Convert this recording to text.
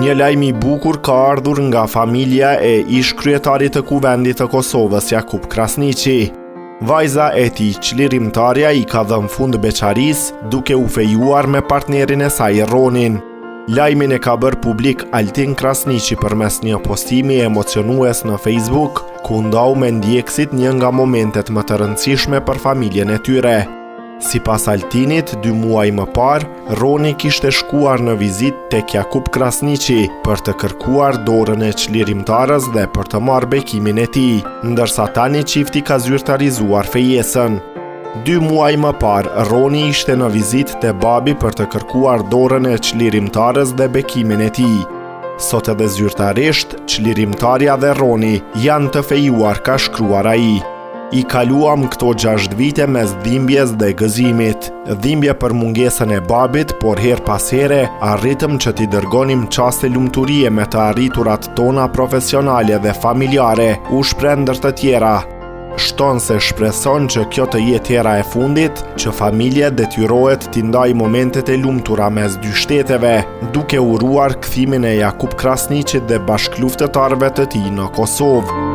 Një lajm I bukur ka ardhur nga familja e ish kryetarit të Kuvendit të Kosovës Jakub Krasniqi. Vajza e tij çlirimtarja I ka dhënë fund beqarisë duke u fejuar me partnerin e saj Ronin. Lajmin e ka bërë publik Altin Krasniqi përmes një postimi emocionues në Facebook, ku ndau me ndjekësit një nga momentet më të rëndësishme për familjen e tyre. Sipas Altinit, 2 muaj më parë, Roni kishte shkuar në vizitë tek Jakub Krasniqi për të kërkuar dorën e çlirimtarës dhe për të marrë bekimin e tij, ndërsa tani çifti ka zyrtarizuar fejesën. 2 muaj më parë, Roni ishte në vizitë te babi për të kërkuar dorën e çlirimtarës dhe bekimin e tij. Sot edhe zyrtarisht, çlirimtarja dhe Roni janë të fejuar, ka shkruar ai. I kaluam këto 6 vite mes dhimbjes dhe gëzimit. Dhimbje për mungesën e babit, por her pas here arritëm që t'i dërgonim çaste lumturie me të arriturat tona profesionale dhe familjare, u shpreh ndër të tjera. Shton se shpreson që kjo të jetë hera e fundit, që familja detyrohet t'i ndaj momentet e lumtura mes 2 shteteve, duke uruar kthimin e Jakub Krasniqit dhe bashkëluftëtarëve të tij në Kosovë.